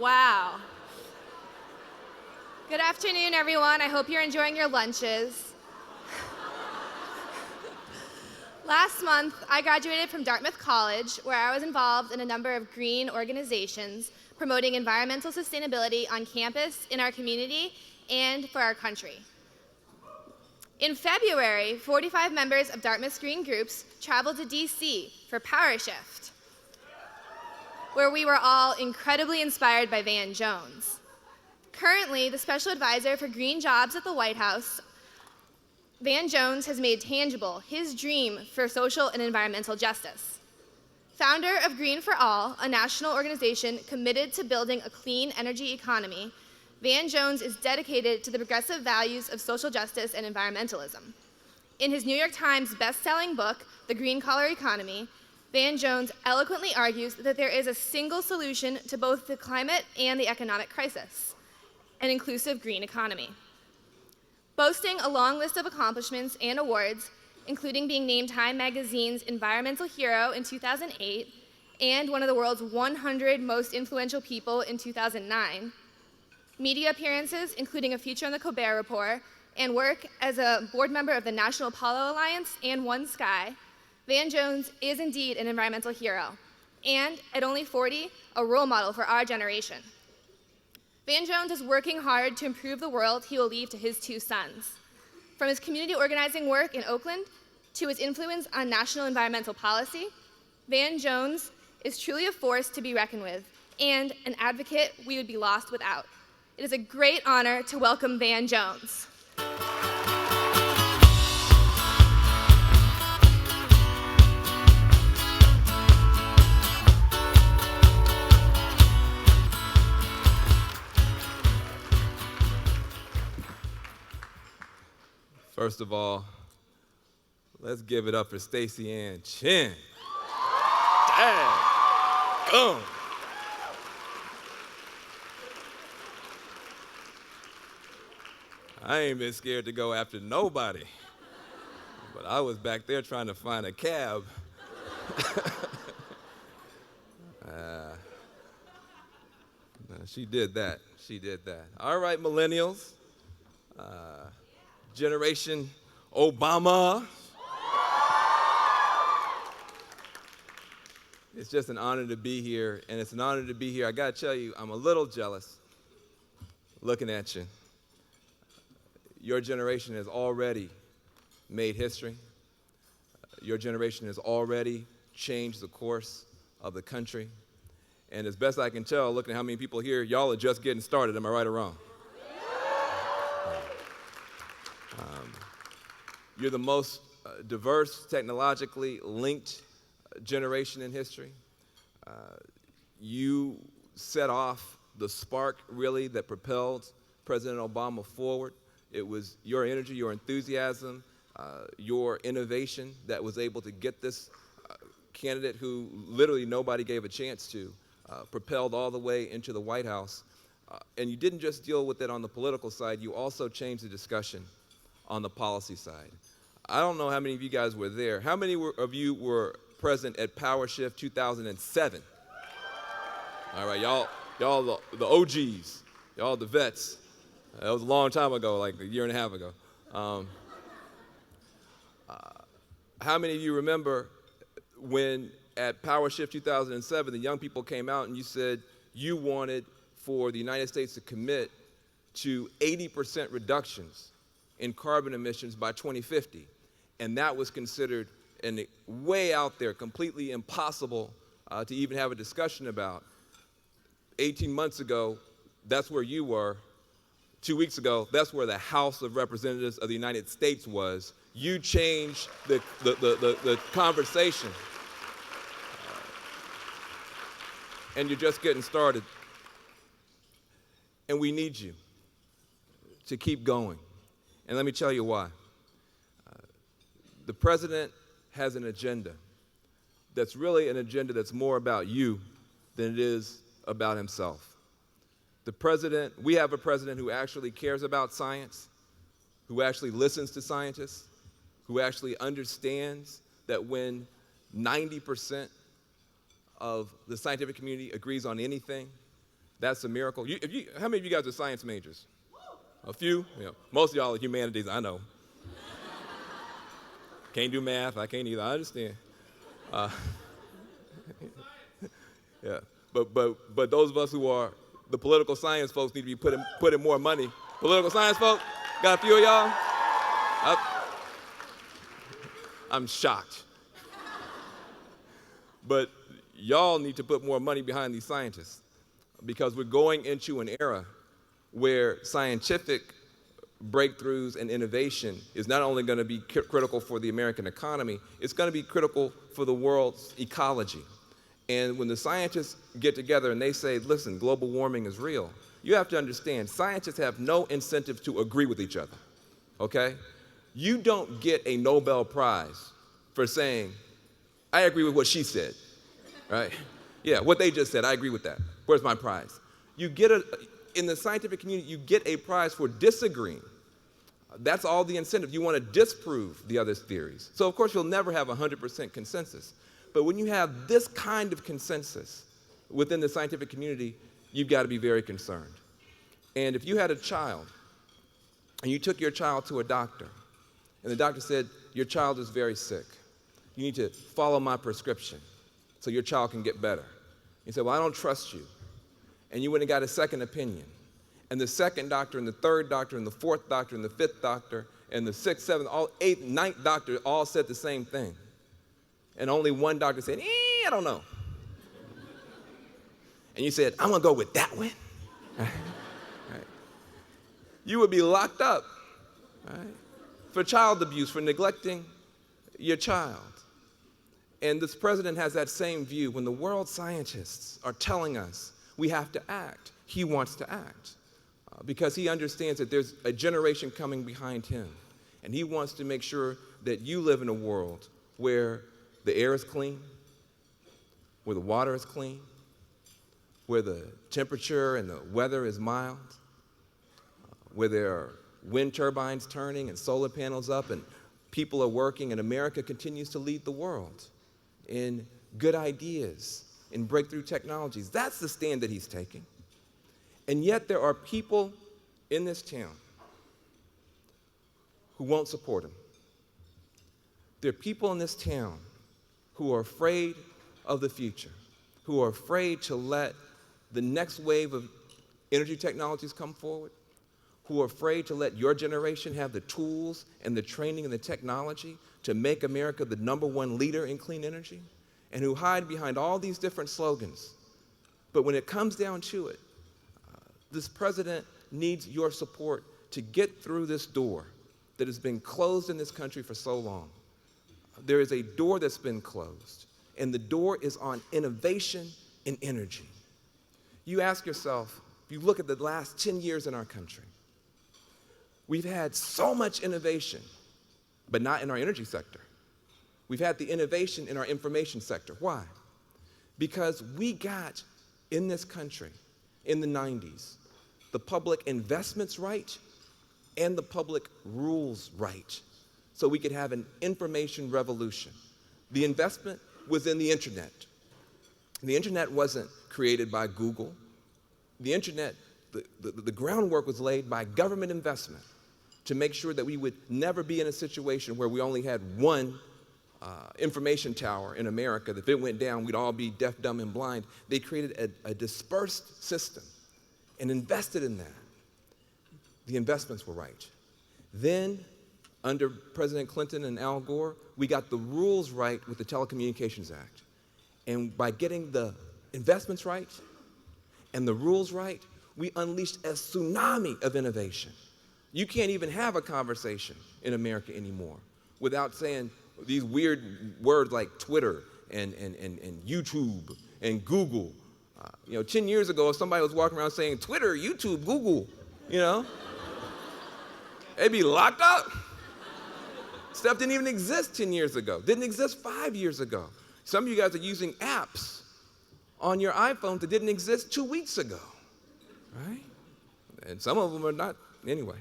Wow. Good afternoon, everyone. I hope you're enjoying your lunches. Last month, I graduated from Dartmouth College, where I was involved in a number of green organizations promoting environmental sustainability on campus, in our community, and for our country. In February, 45 members of Dartmouth's green groups traveled to DC for PowerShift, where we were all incredibly inspired by Van Jones. Currently, the special advisor for green jobs at the White House, Van Jones has made tangible his dream for social and environmental justice. Founder of Green for All, a national organization committed to building a clean energy economy, Van Jones is dedicated to the progressive values of social justice and environmentalism. In his New York Times best-selling book, The Green Collar Economy, Van Jones eloquently argues that there is a single solution to both the climate and the economic crisis: an inclusive green economy. Boasting a long list of accomplishments and awards, including being named Time Magazine's Environmental Hero in 2008 and one of the world's 100 most influential people in 2009, media appearances, including a feature on the Colbert Report, and work as a board member of the National Apollo Alliance and One Sky, Van Jones is indeed an environmental hero, and at only 40, a role model for our generation. Van Jones is working hard to improve the world he will leave to his two sons. From his community organizing work in Oakland to his influence on national environmental policy, Van Jones is truly a force to be reckoned with and an advocate we would be lost without. It is a great honor to welcome Van Jones. First of all, let's give it up for Stacey Ann Chin. Dang. Boom. I ain't been scared to go after nobody, but I was back there trying to find a cab. She did that. She did that. All right, millennials. Generation Obama. It's just an honor to be here, and it's an honor to be here. I gotta tell you, I'm a little jealous looking at you. Your generation has already made history. Your generation has already changed the course of the country. And as best I can tell, looking at how many people here, y'all are just getting started. Am I right or wrong? You're the most diverse, technologically linked generation in history. You set off the spark, really, that propelled President Obama forward. It was your energy, your enthusiasm, your innovation that was able to get this candidate who literally nobody gave a chance to, propelled all the way into the White House. And you didn't just deal with it on the political side, you also changed the discussion on the policy side. I don't know how many of you guys were there. How many of you were present at PowerShift 2007? All right, y'all the OGs, y'all the vets. That was a long time ago, like a year and a half ago. How many of you remember when at PowerShift 2007, the young people came out and you said you wanted for the United States to commit to 80% reductions in carbon emissions by 2050. And that was considered way out there, completely impossible to even have a discussion about. 18 months ago, that's where you were. 2 weeks ago, that's where the House of Representatives of the United States was. You changed the conversation. And you're just getting started. And we need you to keep going. And let me tell you why. The president has an agenda that's really an agenda that's more about you than it is about himself. We have a president who actually cares about science, who actually listens to scientists, who actually understands that when 90% of the scientific community agrees on anything, That's a miracle. How many of you guys are science majors? A few? Yeah. Most of y'all are humanities, I know. Can't do math, I can't either, I understand. Yeah, but those of us who are the political science folks need to be putting more money. Political science folks, got a few of y'all? I'm shocked. But y'all need to put more money behind these scientists because we're going into an era where scientific breakthroughs and innovation is not only going to be critical for the American economy, it's going to be critical for the world's ecology. And when the scientists get together and they say, listen, global warming is real, you have to understand, scientists have no incentive to agree with each other, okay? You don't get a Nobel Prize for saying, I agree with what she said, right? Yeah, what they just said, I agree with that. Where's my prize? In the scientific community, you get a prize for disagreeing. That's all the incentive. You want to disprove the other's theories. So, of course, you'll never have 100% consensus. But when you have this kind of consensus within the scientific community, you've got to be very concerned. And if you had a child, and you took your child to a doctor, and the doctor said, your child is very sick. You need to follow my prescription so your child can get better. You said, well, I don't trust you. And you went and got a second opinion. And the second doctor, and the third doctor, and the fourth doctor, and the fifth doctor, and the sixth, seventh, eighth, ninth doctor all said the same thing. And only one doctor said, I don't know. And you said, I'm gonna go with that one. Right? You would be locked up, right? For child abuse, for neglecting your child. And this president has that same view. When the world scientists are telling us we have to act, he wants to act because he understands that there's a generation coming behind him. And he wants to make sure that you live in a world where the air is clean, where the water is clean, where the temperature and the weather is mild, where there are wind turbines turning and solar panels up and people are working, and America continues to lead the world in good ideas, in breakthrough technologies. That's the stand that he's taking. And yet there are people in this town who won't support him. There are people in this town who are afraid of the future, who are afraid to let the next wave of energy technologies come forward, who are afraid to let your generation have the tools and the training and the technology to make America the #1 leader in clean energy, and who hide behind all these different slogans. But when it comes down to it, this president needs your support to get through this door that has been closed in this country for so long. There is a door that's been closed, and the door is on innovation in energy. You ask yourself, if you look at the last 10 years in our country, we've had so much innovation, but not in our energy sector. We've had the innovation in our information sector. Why? Because we got in this country in the 90s the public investments right and the public rules right, so we could have an information revolution. The investment was in the internet. The internet wasn't created by Google. The internet, the groundwork was laid by government investment to make sure that we would never be in a situation where we only had one information tower in America. If it went down, we'd all be deaf, dumb, and blind. They created a dispersed system and invested in that. The investments were right. Then, under President Clinton and Al Gore, we got the rules right with the Telecommunications Act. And by getting the investments right and the rules right, we unleashed a tsunami of innovation. You can't even have a conversation in America anymore without saying these weird words like Twitter and YouTube and Google. 10 years ago, if somebody was walking around saying Twitter, YouTube, Google, they'd be locked up. Stuff didn't even exist 10 years ago, didn't exist 5 years ago. Some of you guys are using apps on your iPhones that didn't exist 2 weeks ago, right? And some of them are not, anyway.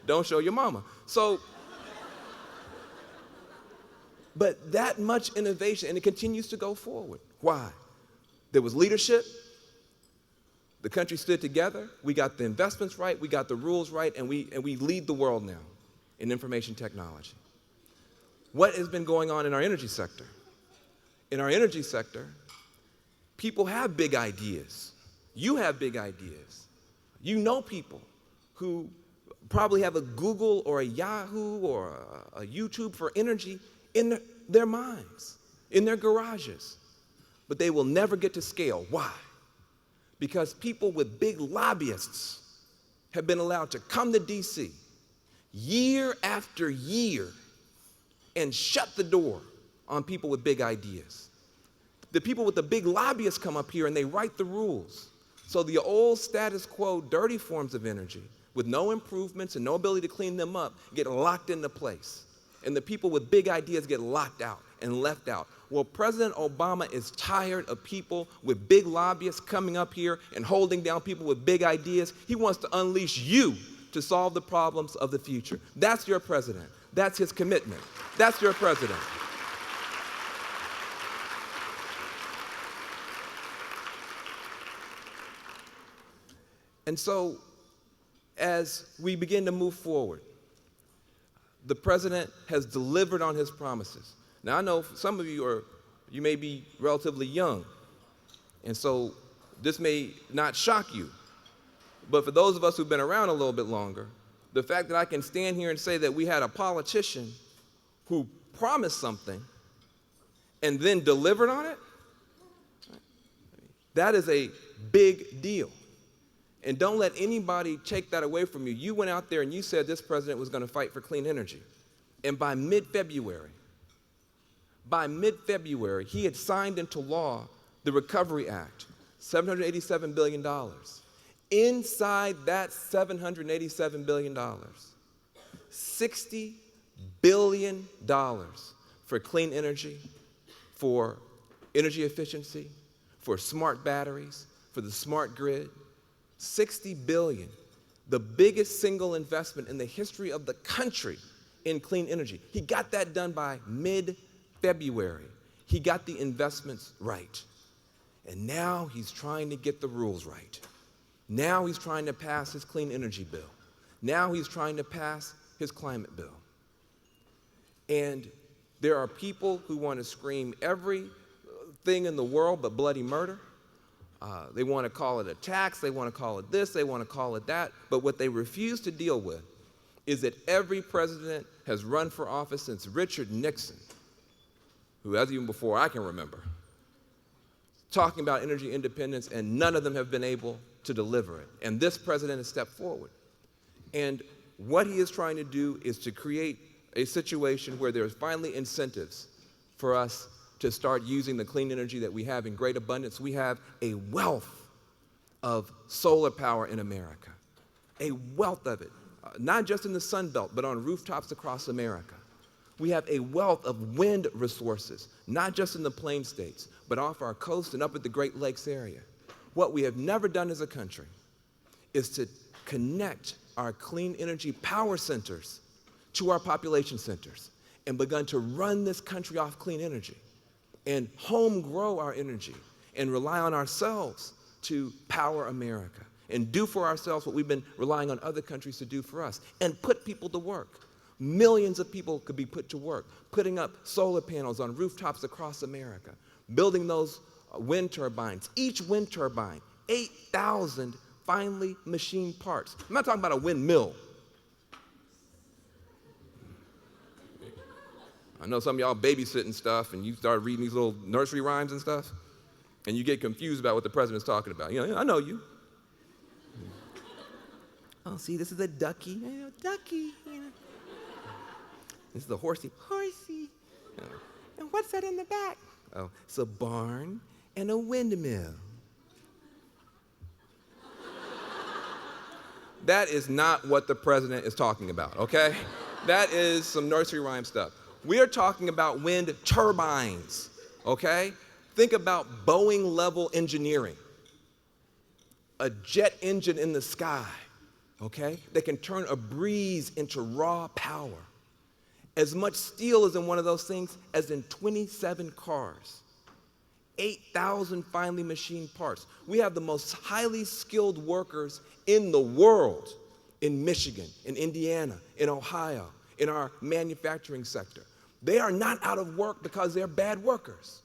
Don't show your mama. But that much innovation, and it continues to go forward. Why? There was leadership, The country stood together. We got the investments right. We got the rules right. And we lead the world now in information technology. What has been going on in our energy sector? In our energy sector, people have big ideas. You have big ideas. You know people who probably have a Google or a Yahoo or a YouTube for energy in their minds, in their garages. But they will never get to scale. Why? Because people with big lobbyists have been allowed to come to DC year after year and shut the door on people with big ideas. The people with the big lobbyists come up here and they write the rules. So the old status quo, dirty forms of energy, with no improvements and no ability to clean them up, get locked into place. And the people with big ideas get locked out and left out. Well, President Obama is tired of people with big lobbyists coming up here and holding down people with big ideas. He wants to unleash you to solve the problems of the future. That's your president. That's his commitment. That's your president. And so, as we begin to move forward, the president has delivered on his promises. Now, I know some of you may be relatively young, and so this may not shock you. But for those of us who've been around a little bit longer, the fact that I can stand here and say that we had a politician who promised something and then delivered on it, that is a big deal. And don't let anybody take that away from you. You went out there and you said this president was going to fight for clean energy. And by mid-February, he had signed into law the Recovery Act, $787 billion. Inside that $787 billion, $60 billion for clean energy, for energy efficiency, for smart batteries, for the smart grid. $60 billion, the biggest single investment in the history of the country in clean energy. He got that done by mid-February. He got the investments right. And now he's trying to get the rules right. Now he's trying to pass his clean energy bill. Now he's trying to pass his climate bill. And there are people who want to scream everything in the world but bloody murder. They want to call it a tax, they want to call it this, they want to call it that, but what they refuse to deal with is that every president has run for office since Richard Nixon, who has even before I can remember, talking about energy independence, and none of them have been able to deliver it. And this president has stepped forward. And what he is trying to do is to create a situation where there's finally incentives for us to start using the clean energy that we have in great abundance. We have a wealth of solar power in America, a wealth of it, not just in the Sun Belt, but on rooftops across America. We have a wealth of wind resources, not just in the Plain States, but off our coast and up at the Great Lakes area. What we have never done as a country is to connect our clean energy power centers to our population centers and begun to run this country off clean energy and home grow our energy and rely on ourselves to power America and do for ourselves what we've been relying on other countries to do for us and put people to work. Millions of people could be put to work, putting up solar panels on rooftops across America, building those wind turbines. Each wind turbine, 8,000 finely machined parts. I'm not talking about a windmill. I know some of y'all babysitting stuff and you start reading these little nursery rhymes and stuff, and you get confused about what the president's talking about. You know, I know you. Oh, see, this is a ducky. Ducky. This is a horsey. Horsey. And what's that in the back? Oh, it's a barn and a windmill. That is not what the president is talking about, okay? That is some nursery rhyme stuff. We are talking about wind turbines, okay? Think about Boeing-level engineering. A jet engine in the sky, okay? That can turn a breeze into raw power. As much steel is in one of those things as in 27 cars. 8,000 finely machined parts. We have the most highly skilled workers in the world in Michigan, in Indiana, in Ohio, in our manufacturing sector. They are not out of work because they're bad workers.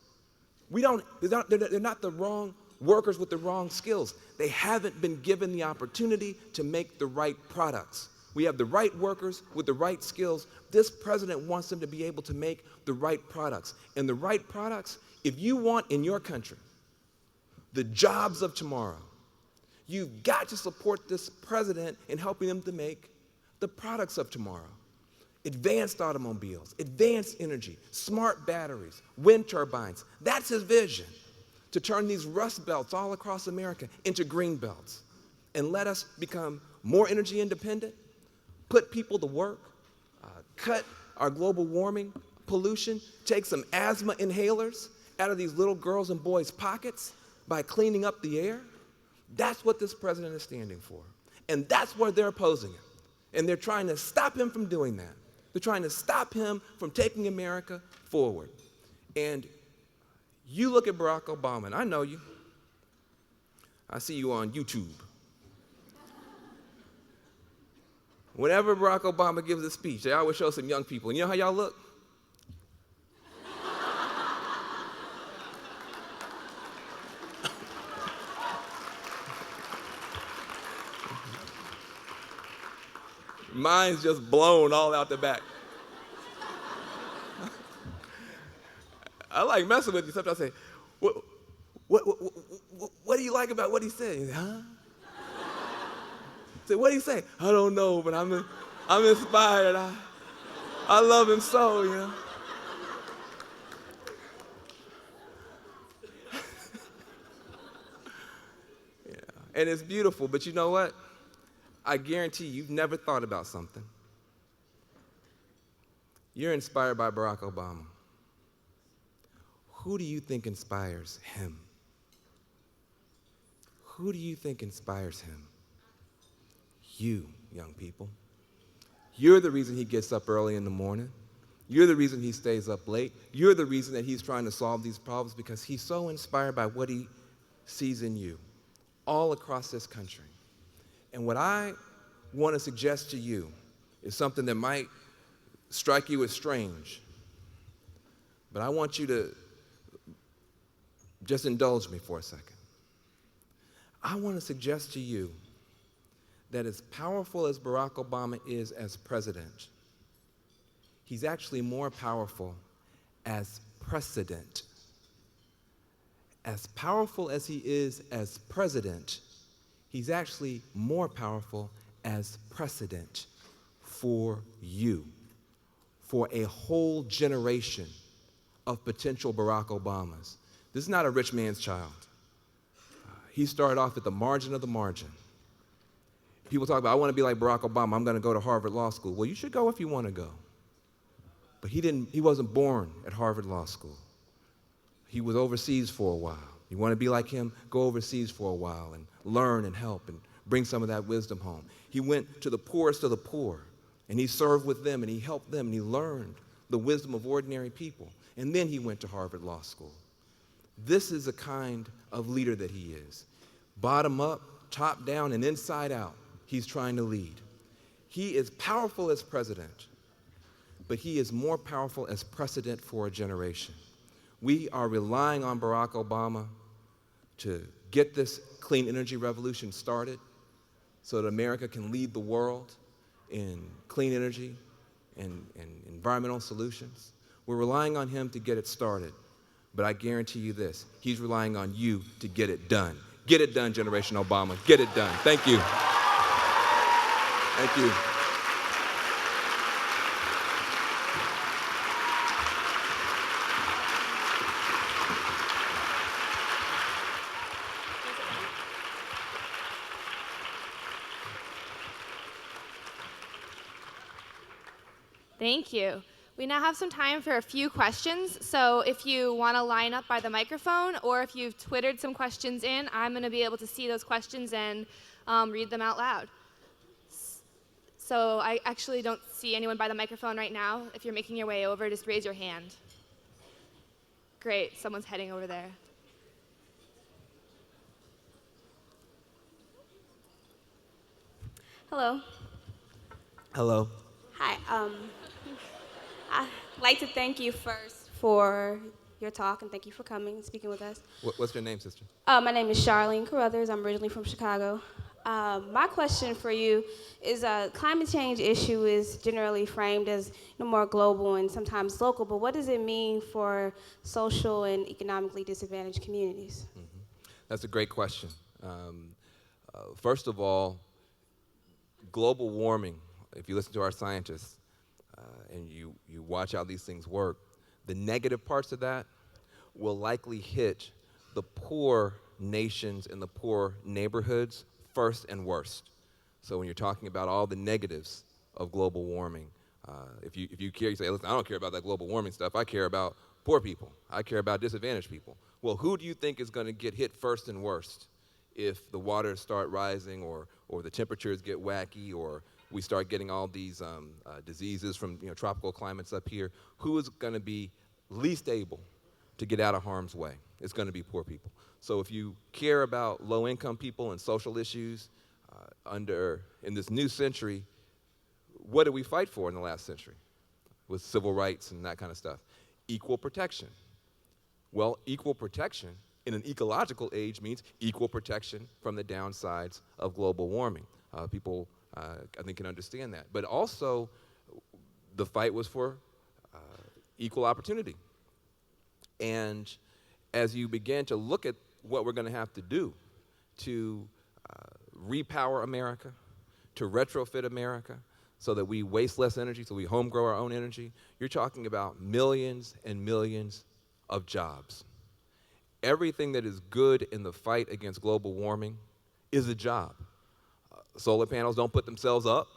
They're not the wrong workers with the wrong skills. They haven't been given the opportunity to make the right products. We have the right workers with the right skills. This president wants them to be able to make the right products. And the right products, if you want in your country the jobs of tomorrow, you've got to support this president in helping them to make the products of tomorrow. Advanced automobiles, advanced energy, smart batteries, wind turbines. That's his vision, to turn these rust belts all across America into green belts and let us become more energy independent, put people to work, cut our global warming pollution, take some asthma inhalers out of these little girls' and boys' pockets by cleaning up the air. That's what this president is standing for. And that's where they're opposing him. And they're trying to stop him from doing that. They're trying to stop him from taking America forward. And you look at Barack Obama, and I know you. I see you on YouTube. Whenever Barack Obama gives a speech, they always show some young people. And you know how y'all look? Mine's just blown all out the back. I like messing with you. Sometimes I say, what do you like about what he said? He said, huh? I say, what do you say? I don't know, but I'm inspired. I love him so, you know. Yeah. And it's beautiful, but you know what? I guarantee you've never thought about something. You're inspired by Barack Obama. Who do you think inspires him? Who do you think inspires him? You, young people. You're the reason he gets up early in the morning. You're the reason he stays up late. You're the reason that he's trying to solve these problems, because he's so inspired by what he sees in you all across this country. And what I want to suggest to you is something that might strike you as strange, but I want you to just indulge me for a second. I want to suggest to you that as powerful as Barack Obama is as president, he's actually more powerful as precedent. As powerful as he is as president, he's actually more powerful as precedent for you, for a whole generation of potential Barack Obamas. This is not a rich man's child. He started off at the margin of the margin. People talk about, I want to be like Barack Obama, I'm going to go to Harvard Law School. Well, you should go if you want to go. But he wasn't born at Harvard Law School. He was overseas for a while. You want to be like him? Go overseas for a while and learn and help and bring some of that wisdom home. He went to the poorest of the poor, and he served with them, and he helped them, and he learned the wisdom of ordinary people. And then he went to Harvard Law School. This is the kind of leader that he is. Bottom up, top down, and inside out, he's trying to lead. He is powerful as president, but he is more powerful as precedent for a generation. We are relying on Barack Obama to get this clean energy revolution started so that America can lead the world in clean energy and environmental solutions. We're relying on him to get it started. But I guarantee you this, he's relying on you to get it done. Get it done, Generation Obama. Get it done. Thank you. Thank you. Thank you. We now have some time for a few questions, so if you want to line up by the microphone or if you've Twittered some questions in, I'm going to be able to see those questions and read them out loud. So I actually don't see anyone by the microphone right now. If you're making your way over, just raise your hand. Great, someone's heading over there. Hello. Hello. Hi. I'd like to thank you first for your talk and thank you for coming and speaking with us. What's your name, sister? My name is Charlene Carruthers. I'm originally from Chicago. My question for you is climate change issue is generally framed as more global and sometimes local, but what does it mean for social and economically disadvantaged communities? That's a great question. First of all, global warming, if you listen to our scientists and you watch how these things work, the negative parts of that will likely hit the poor nations and the poor neighborhoods first and worst. So when you're talking about all the negatives of global warming, if you care, you say, listen, I don't care about that global warming stuff. I care about poor people. I care about disadvantaged people. Well, who do you think is going to get hit first and worst if the waters start rising or the temperatures get wacky or we start getting all these diseases from tropical climates up here? Who is going to be least able to get out of harm's way? It's going to be poor people. So if you care about low-income people and social issues in this new century, what did we fight for in the last century with civil rights and that kind of stuff? Equal protection. Well, equal protection in an ecological age means equal protection from the downsides of global warming. People, I think, can understand that. But also, the fight was for equal opportunity. And as you begin to look at what we're going to have to do to repower America, to retrofit America, so that we waste less energy, so we home grow our own energy, you're talking about millions and millions of jobs. Everything that is good in the fight against global warming is a job. Solar panels don't put themselves up.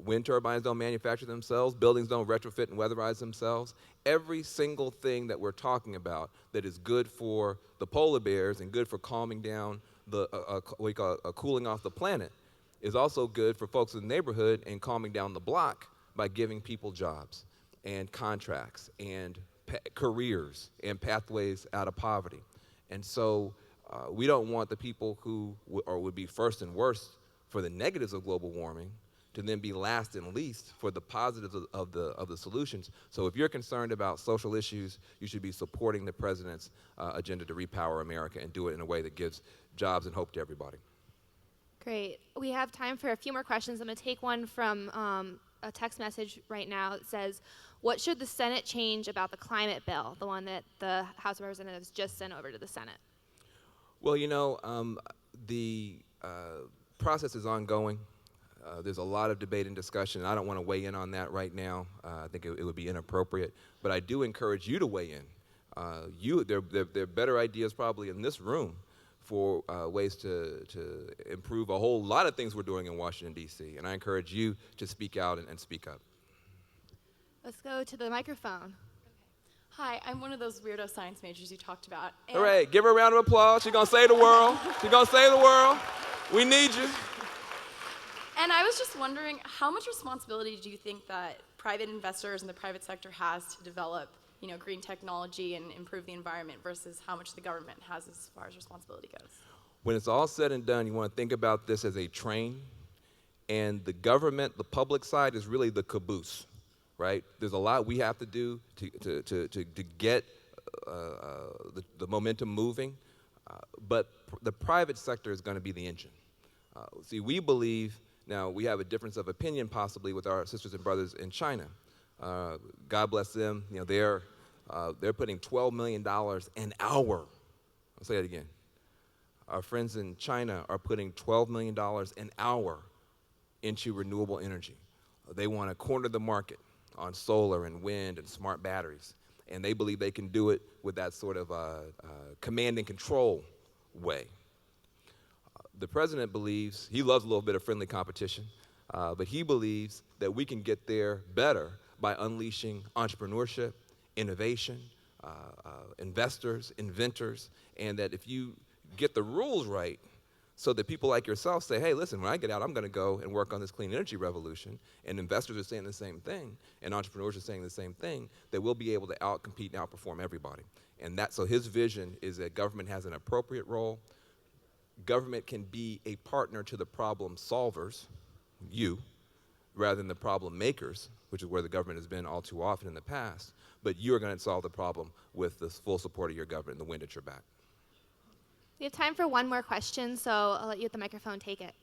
Wind turbines don't manufacture themselves. Buildings don't retrofit and weatherize themselves. Every single thing that we're talking about that is good for the polar bears and good for calming down what we call cooling off the planet is also good for folks in the neighborhood and calming down the block by giving people jobs and contracts and careers and pathways out of poverty. And so we don't want the people who would be first and worst for the negatives of global warming to then be last and least for the positives of the solutions. So if you're concerned about social issues, you should be supporting the president's agenda to repower America and do it in a way that gives jobs and hope to everybody. Great. We have time for a few more questions. I'm going to take one from a text message right now. It says, what should the Senate change about the climate bill, the one that the House of Representatives just sent over to the Senate? Well, the process is ongoing. There's a lot of debate and discussion. I don't want to weigh in on that right now. I think it would be inappropriate. But I do encourage you to weigh in. There are better ideas probably in this room for ways to improve a whole lot of things we're doing in Washington, D.C. And I encourage you to speak out and speak up. Let's go to the microphone. Hi, I'm one of those weirdo science majors you talked about. Hooray, give her a round of applause. She's going to save the world. She's going to save the world. We need you. And I was just wondering, how much responsibility do you think that private investors and the private sector has to develop, green technology and improve the environment versus how much the government has as far as responsibility goes? When it's all said and done, you want to think about this as a train, and the government, the public side, is really the caboose, right? There's a lot we have to do to get the momentum moving, but the private sector is going to be the engine. See, we believe. Now, we have a difference of opinion possibly with our sisters and brothers in China. God bless them. They're putting $12 million an hour. I'll say that again. Our friends in China are putting $12 million an hour into renewable energy. They want to corner the market on solar and wind and smart batteries. And they believe they can do it with that sort of command and control way. The president believes, he loves a little bit of friendly competition, but he believes that we can get there better by unleashing entrepreneurship, innovation, investors, inventors, and that if you get the rules right so that people like yourself say, hey, listen, when I get out, I'm going to go and work on this clean energy revolution, and investors are saying the same thing, and entrepreneurs are saying the same thing, that we'll be able to outcompete and outperform everybody. And so his vision is that government has an appropriate role. Government can be a partner to the problem solvers, you, rather than the problem makers, which is where the government has been all too often in the past, but you're going to solve the problem with the full support of your government and the wind at your back. We have time for one more question, so I'll let you at the microphone take it.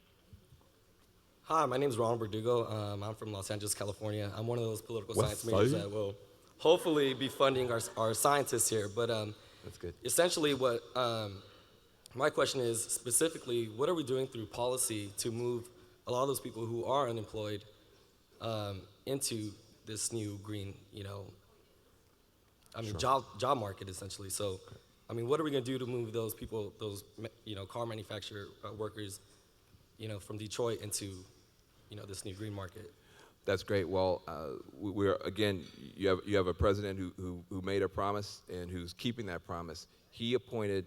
Hi, my name is Ronald Verdugo. I'm from Los Angeles, California. I'm one of those political West science majors Side. that will hopefully be funding our scientists here. But That's good. essentially what my question is specifically, what are we doing through policy to move a lot of those people who are unemployed into this new green, job market essentially. So, what are we going to do to move those people, those car manufacturer workers, from Detroit into, this new green market? That's great. Well, we're again. You have a president who made a promise and who's keeping that promise. He appointed.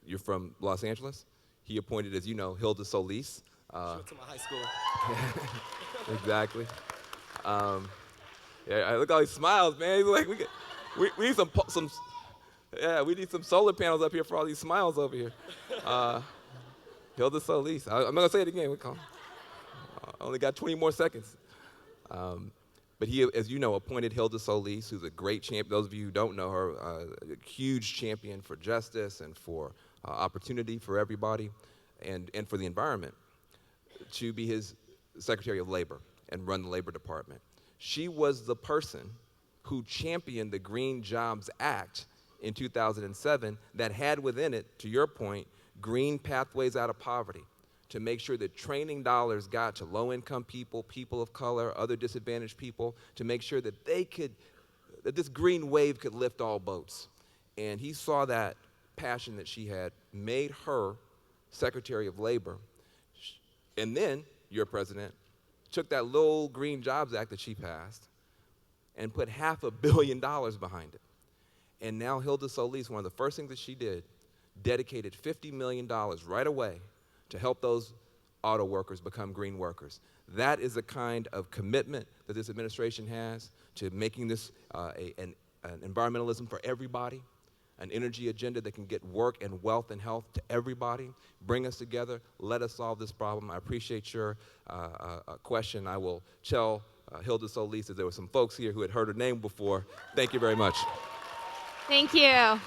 You're from Los Angeles. He appointed, as you know, Hilda Solis. Show it to my high school. Exactly. Yeah, I look at all these smiles, man. He's like, we need we need some solar panels up here for all these smiles over here. Hilda Solis. I'm not gonna say it again. We call. I only got 20 more seconds. But he, as you know, appointed Hilda Solis, who's a great champion. Those of you who don't know her, a huge champion for justice and for opportunity for everybody, and for the environment, to be his Secretary of Labor and run the Labor Department. She was the person who championed the Green Jobs Act in 2007 that had within it, to your point, green pathways out of poverty, to make sure that training dollars got to low-income people, people of color, other disadvantaged people, to make sure that that this green wave could lift all boats. And he saw that passion that she had, made her Secretary of Labor, and then, your president, took that little Green Jobs Act that she passed and put $500 million behind it. And now Hilda Solis, one of the first things that she did, dedicated $50 million right away to help those auto workers become green workers. That is the kind of commitment that this administration has to making this an environmentalism for everybody, an energy agenda that can get work and wealth and health to everybody, bring us together, let us solve this problem. I appreciate your question. I will tell Hilda Solis that there were some folks here who had heard her name before. Thank you very much. Thank you.